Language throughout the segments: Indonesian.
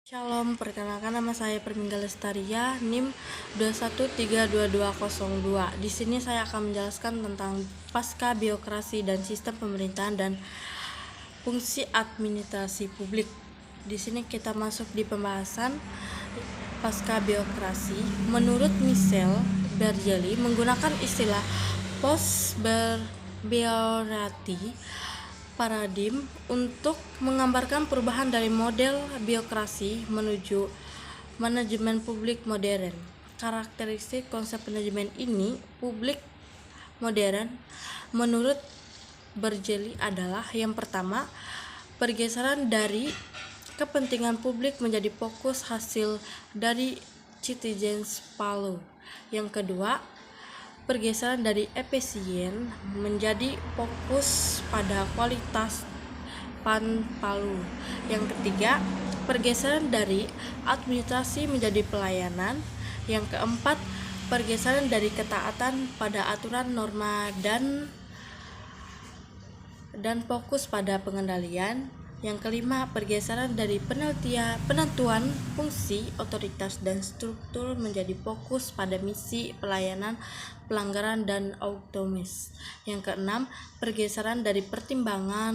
Shalom, perkenalkan nama saya Permingga Lestaria, NIM 2132202. Di sini saya akan menjelaskan tentang pasca birokrasi dan sistem pemerintahan dan fungsi administrasi publik. Di sini kita masuk di pembahasan pasca birokrasi. Menurut Michel Bergeli, menggunakan istilah post birokrasi paradigm untuk menggambarkan perubahan dari model birokrasi menuju manajemen publik modern. Karakteristik konsep manajemen ini publik modern menurut Bergeli adalah yang pertama, pergeseran dari kepentingan publik menjadi fokus hasil dari citizens value. Yang kedua, pergeseran dari efisien menjadi fokus pada kualitas palu. Yang ketiga, pergeseran dari administrasi menjadi pelayanan. Yang keempat, pergeseran dari ketaatan pada aturan norma dan fokus pada pengendalian. Yang kelima, pergeseran dari penentuan fungsi, otoritas, dan struktur menjadi fokus pada misi, pelayanan, pelanggaran, dan otomis. Yang keenam, pergeseran dari pertimbangan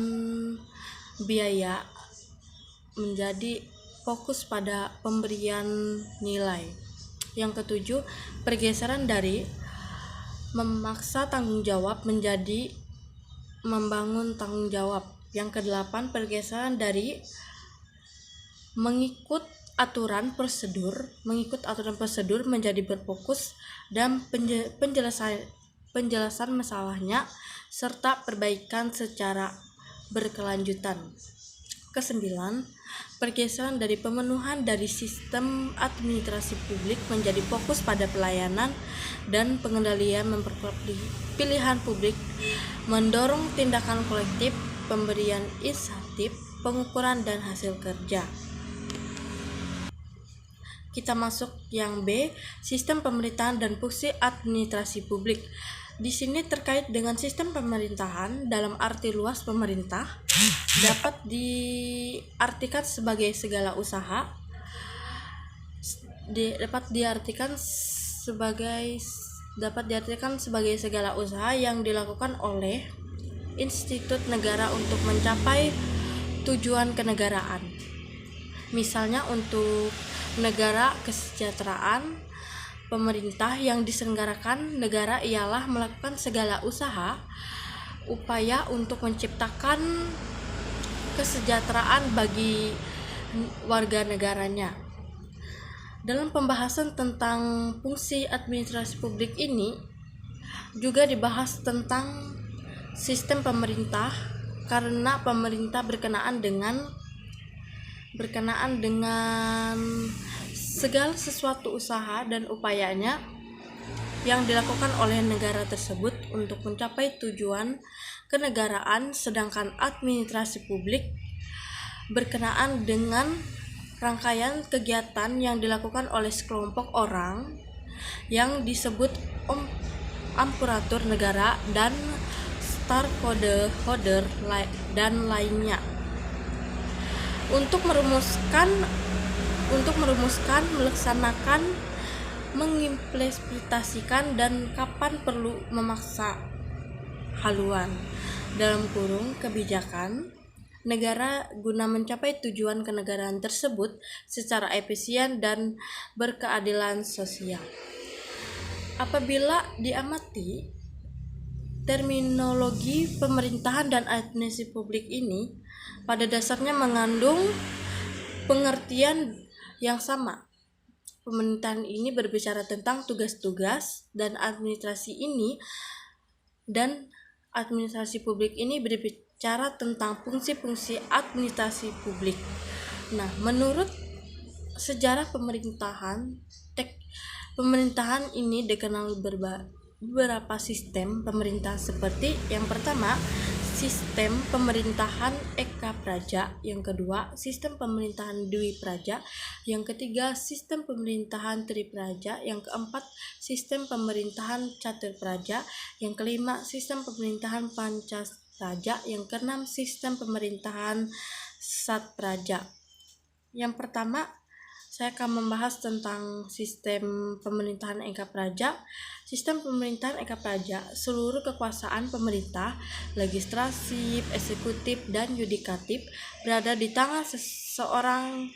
biaya menjadi fokus pada pemberian nilai. Yang ketujuh, pergeseran dari memaksa tanggung jawab menjadi membangun tanggung jawab. Yang kedelapan, pergeseran dari mengikut aturan prosedur menjadi berfokus dan penjelasan masalahnya serta perbaikan secara berkelanjutan. Kesembilan, pergeseran dari pemenuhan dari sistem administrasi publik menjadi fokus pada pelayanan dan pengendalian, memperkuat pilihan publik, mendorong tindakan kolektif, pemberian insentif, pengukuran dan hasil kerja. Kita masuk yang B, sistem pemerintahan dan fungsi administrasi publik. Di sini terkait dengan sistem pemerintahan dalam arti luas pemerintah dapat diartikan sebagai segala usaha segala usaha yang dilakukan oleh institut negara untuk mencapai tujuan kenegaraan. Misalnya untuk negara kesejahteraan, pemerintah yang diselenggarakan negara ialah melakukan segala upaya untuk menciptakan kesejahteraan bagi warga negaranya. Dalam pembahasan tentang fungsi administrasi publik ini juga dibahas tentang sistem pemerintah, karena pemerintah berkenaan dengan segala sesuatu usaha dan upayanya yang dilakukan oleh negara tersebut untuk mencapai tujuan kenegaraan, sedangkan administrasi publik berkenaan dengan rangkaian kegiatan yang dilakukan oleh sekelompok orang yang disebut aparatur negara dan stakeholder dan lainnya. Untuk merumuskan, melaksanakan, mengimplementasikan dan kapan perlu memaksa haluan (kebijakan) negara guna mencapai tujuan kenegaraan tersebut secara efisien dan berkeadilan sosial. Apabila diamati, terminologi pemerintahan dan administrasi publik ini pada dasarnya mengandung pengertian yang sama. Pemerintahan ini berbicara tentang tugas-tugas dan administrasi publik ini berbicara tentang fungsi-fungsi administrasi publik. Nah, menurut sejarah pemerintahan ini dikenal beberapa sistem pemerintah, seperti yang pertama, sistem pemerintahan Eka Praja, yang kedua, sistem pemerintahan Dwi Praja, yang ketiga, sistem pemerintahan Tri Praja, yang keempat, sistem pemerintahan Catur Praja, yang kelima, sistem pemerintahan Pancas Praja, yang keenam, sistem pemerintahan Sat Praja. Yang pertama, saya akan membahas tentang sistem pemerintahan Eka Praja. Sistem pemerintahan Eka Praja, seluruh kekuasaan pemerintah, legislatif, eksekutif, dan yudikatif berada di tangan seseorang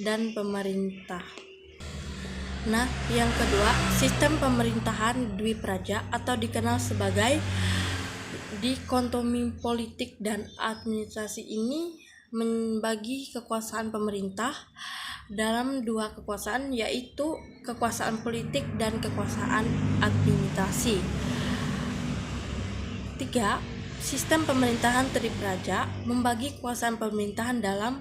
dan pemerintah. Nah, yang kedua, sistem pemerintahan Dwi Praja atau dikenal sebagai dikotomi politik dan administrasi ini membagi kekuasaan pemerintah dalam dua kekuasaan, yaitu kekuasaan politik dan kekuasaan administrasi. 3. Sistem pemerintahan Tripraja membagi kekuasaan pemerintahan dalam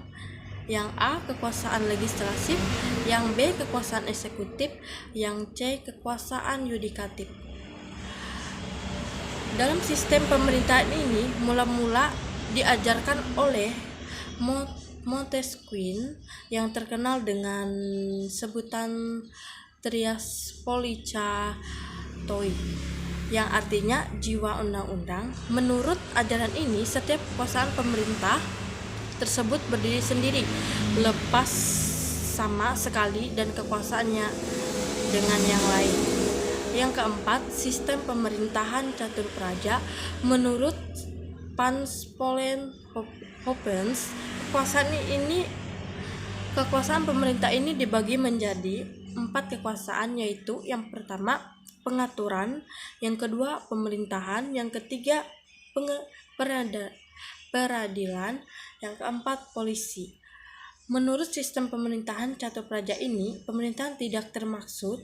yang A. kekuasaan legislatif, yang B. kekuasaan eksekutif, yang C. kekuasaan yudikatif. Dalam sistem pemerintahan ini mula-mula diajarkan oleh Montesquieu yang terkenal dengan sebutan Trias Polichatoi, yang artinya jiwa undang-undang. Menurut ajaran ini, setiap kekuasaan pemerintah tersebut berdiri sendiri, lepas sama sekali dan kekuasaannya dengan yang lain. Yang keempat, sistem pemerintahan catur praja. Menurut Hans Paulen Hoppens, kekuasaan pemerintah ini dibagi menjadi 4 kekuasaan, yaitu yang pertama pengaturan, yang kedua pemerintahan, yang ketiga peradilan, yang keempat polisi. Menurut sistem pemerintahan catur praja ini, pemerintahan tidak termasuk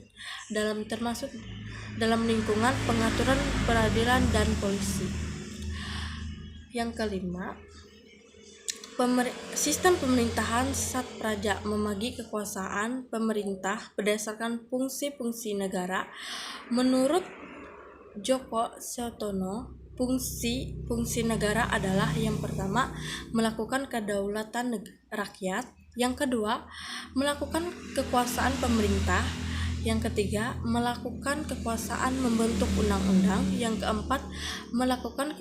dalam lingkungan pengaturan, peradilan, dan polisi. Yang kelima, sistem pemerintahan Sat Praja membagi kekuasaan pemerintah berdasarkan fungsi-fungsi negara. Menurut Djoko Sutomo, fungsi negara adalah yang pertama, melakukan kedaulatan rakyat, yang kedua, melakukan kekuasaan pemerintah, yang ketiga, melakukan kekuasaan membentuk undang-undang, yang keempat, melakukan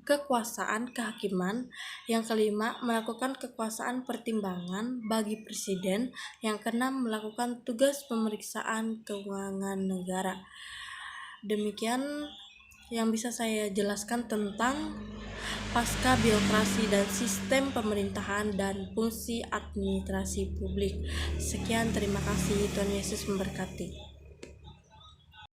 kekuasaan kehakiman, yang kelima, melakukan kekuasaan pertimbangan bagi presiden, yang keenam, melakukan tugas pemeriksaan keuangan negara. Demikian yang bisa saya jelaskan tentang pasca birokrasi dan sistem pemerintahan dan fungsi administrasi publik. Sekian, terima kasih. Tuhan Yesus memberkati.